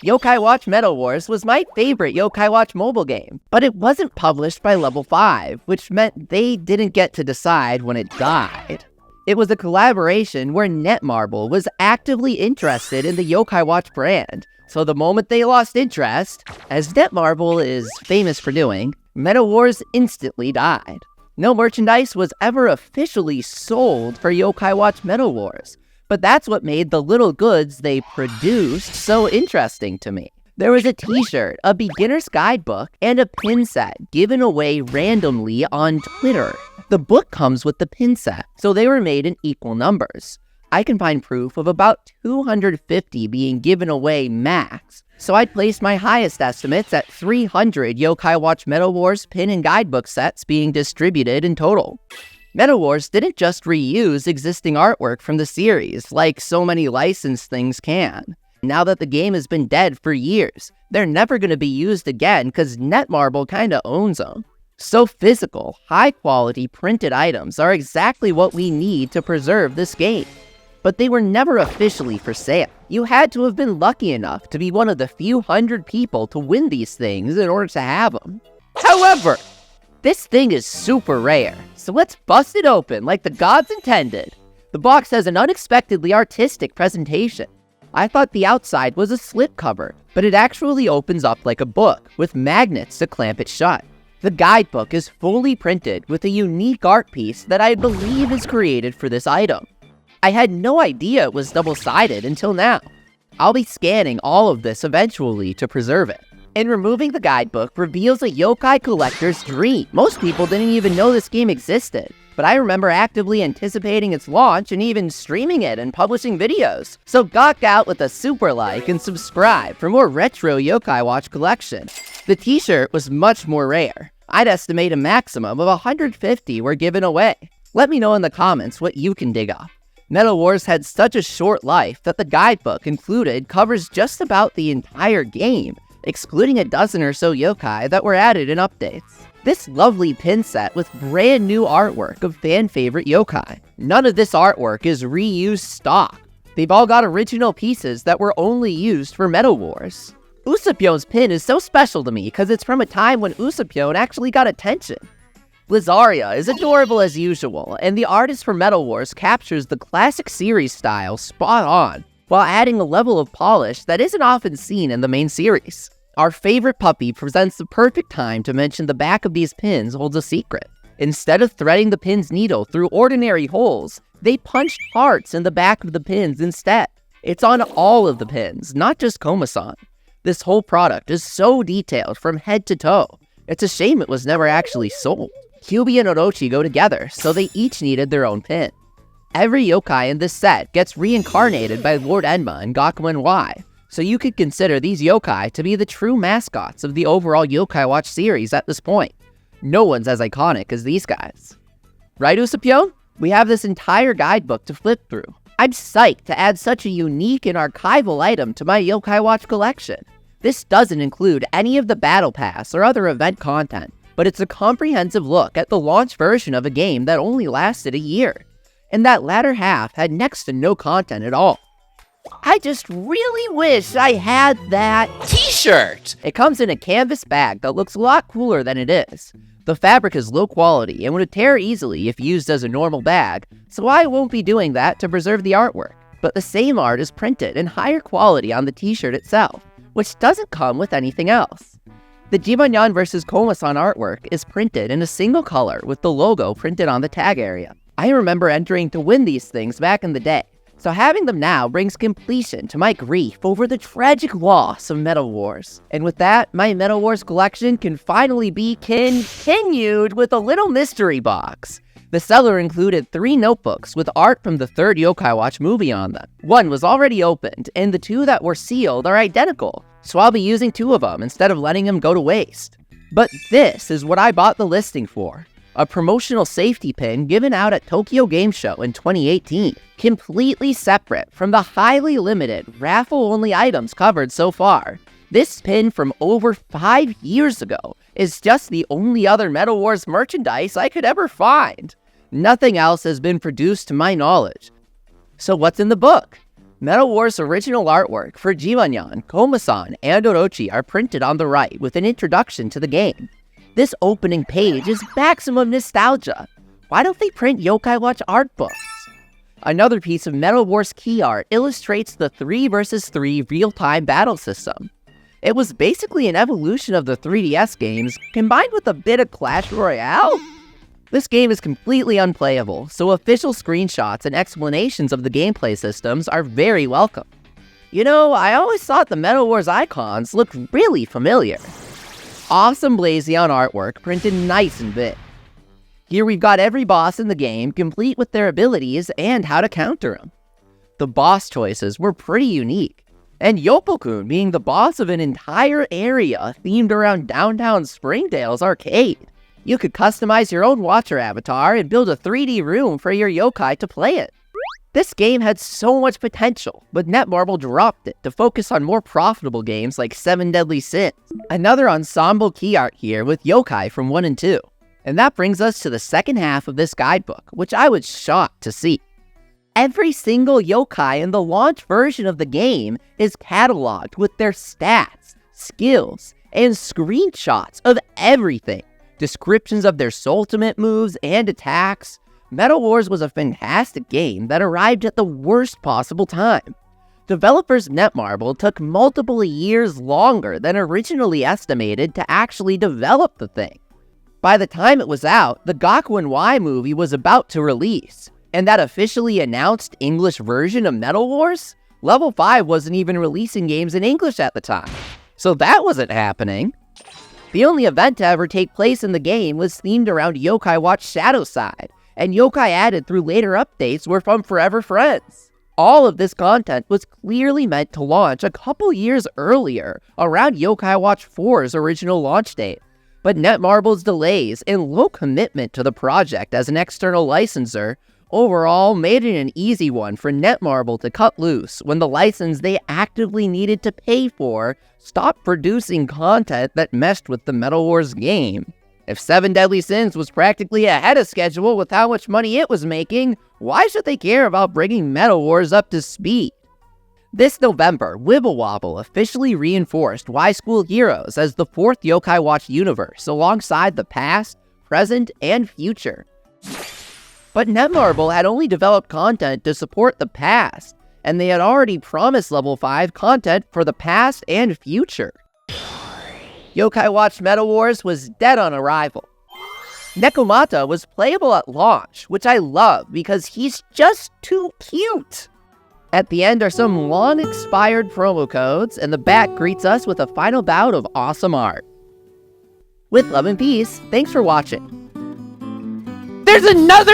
Yokai Watch Metal Wars was my favorite Yokai Watch mobile game, but it wasn't published by Level 5, which meant they didn't get to decide when it died. It was a collaboration where Netmarble was actively interested in the Yokai Watch brand, so the moment they lost interest, as Netmarble is famous for doing, Metal Wars instantly died. No merchandise was ever officially sold for Yokai Watch Metal Wars, but that's what made the little goods they produced so interesting to me. There was a t-shirt, a beginner's guidebook, and a pin set given away randomly on Twitter. The book comes with the pin set, so they were made in equal numbers. I can find proof of about 250 being given away max, so I'd place my highest estimates at 300 Yokai Watch Metal Wars pin and guidebook sets being distributed in total. Metal Wars didn't just reuse existing artwork from the series, like so many licensed things can. Now that the game has been dead for years, they're never going to be used again because Netmarble kinda owns them. So physical, high-quality printed items are exactly what we need to preserve this game. But they were never officially for sale. You had to have been lucky enough to be one of the few hundred people to win these things in order to have them. However, this thing is super rare, so let's bust it open like the gods intended. The box has an unexpectedly artistic presentation. I thought the outside was a slipcover, but it actually opens up like a book, with magnets to clamp it shut. The guidebook is fully printed with a unique art piece that I believe is created for this item. I had no idea it was double-sided until now. I'll be scanning all of this eventually to preserve it. And removing the guidebook reveals a yokai collector's dream. Most people didn't even know this game existed, but I remember actively anticipating its launch and even streaming it and publishing videos. So gawk out with a super like and subscribe for more retro Yokai Watch collection. The t-shirt was much more rare. I'd estimate a maximum of 150 were given away. Let me know in the comments what you can dig up. Metal Wars had such a short life that the guidebook included covers just about the entire game, excluding a dozen or so yokai that were added in updates. This lovely pin set with brand new artwork of fan-favorite yokai. None of this artwork is reused stock. They've all got original pieces that were only used for Metal Wars. Usapyon's pin is so special to me because it's from a time when Usapyon actually got attention. Blizaria is adorable as usual, and the artist for Metal Wars captures the classic series style spot on, while adding a level of polish that isn't often seen in the main series. Our favorite puppy presents the perfect time to mention the back of these pins holds a secret. Instead of threading the pin's needle through ordinary holes, they punched hearts in the back of the pins instead. It's on all of the pins, not just Komasan. This whole product is so detailed from head to toe. It's a shame it was never actually sold. Kyuubi and Orochi go together, so they each needed their own pin. Every yokai in this set gets reincarnated by Lord Enma and Gakumen Y, so you could consider these yokai to be the true mascots of the overall Yokai Watch series at this point. No one's as iconic as these guys. Right, Usapyon? We have this entire guidebook to flip through. I'm psyched to add such a unique and archival item to my Yokai Watch collection. This doesn't include any of the Battle Pass or other event content, but it's a comprehensive look at the launch version of a game that only lasted a year. And that latter half had next to no content at all. I just really wish I had that t-shirt! It comes in a canvas bag that looks a lot cooler than it is. The fabric is low quality and would tear easily if used as a normal bag, so I won't be doing that to preserve the artwork. But the same art is printed in higher quality on the t-shirt itself, which doesn't come with anything else. The Jibanyan vs. Komasan artwork is printed in a single color with the logo printed on the tag area. I remember entering to win these things back in the day, so having them now brings completion to my grief over the tragic loss of Metal Wars. And with that, my Metal Wars collection can finally be continued with a little mystery box. The seller included 3 notebooks with art from the third Yokai Watch movie on them. One was already opened, and the 2 that were sealed are identical, so I'll be using 2 of them instead of letting them go to waste. But this is what I bought the listing for. A promotional safety pin given out at Tokyo Game Show in 2018, completely separate from the highly limited, raffle-only items covered so far. This pin from over 5 years ago is just the only other Metal Wars merchandise I could ever find. Nothing else has been produced to my knowledge. So what's in the book? Metal Wars' original artwork for Jibanyan, Komasan, and Orochi are printed on the right with an introduction to the game. This opening page is maximum nostalgia. Why don't they print Yokai Watch art books? Another piece of Metal Wars key art illustrates the 3 vs 3 real-time battle system. It was basically an evolution of the 3DS games, combined with a bit of Clash Royale. This game is completely unplayable, so official screenshots and explanations of the gameplay systems are very welcome. You know, I always thought the Metal Wars icons looked really familiar. Awesome Blazion artwork printed nice and big. Here we've got every boss in the game complete with their abilities and how to counter them. The boss choices were pretty unique, and Yopo-kun being the boss of an entire area themed around downtown Springdale's arcade. You could customize your own Watcher avatar and build a 3D room for your yokai to play it. This game had so much potential, but Netmarble dropped it to focus on more profitable games like 7 Deadly Sins. Another ensemble key art here with yokai from 1 and 2. And that brings us to the second half of this guidebook, which I was shocked to see. Every single yokai in the launch version of the game is cataloged with their stats, skills, and screenshots of everything. Descriptions of their ultimate moves and attacks. Metal Wars was a fantastic game that arrived at the worst possible time. Developers Netmarble took multiple years longer than originally estimated to actually develop the thing. By the time it was out, the Gakuen Y movie was about to release, and that officially announced English version of Metal Wars? Level 5 wasn't even releasing games in English at the time, so that wasn't happening. The only event to ever take place in the game was themed around Yokai Watch Shadow Side, and yokai added through later updates were from Forever Friends. All of this content was clearly meant to launch a couple years earlier, around Yokai Watch 4's original launch date. But Netmarble's delays and low commitment to the project as an external licensor overall made it an easy one for Netmarble to cut loose when the license they actively needed to pay for stopped producing content that meshed with the Metal Wars game. If 7 Deadly Sins was practically ahead of schedule with how much money it was making, why should they care about bringing Metal Wars up to speed? This November, Wibble Wobble officially reinforced Y School Heroes as the 4th Yokai Watch universe alongside the past, present, and future. But Netmarble had only developed content to support the past, and they had already promised Level 5 content for the past and future. Yokai Watch Metal Wars was dead on arrival. Nekomata was playable at launch, which I love because he's just too cute. At the end are some long-expired promo codes, and the back greets us with a final bout of awesome art. With love and peace, thanks for watching. There's another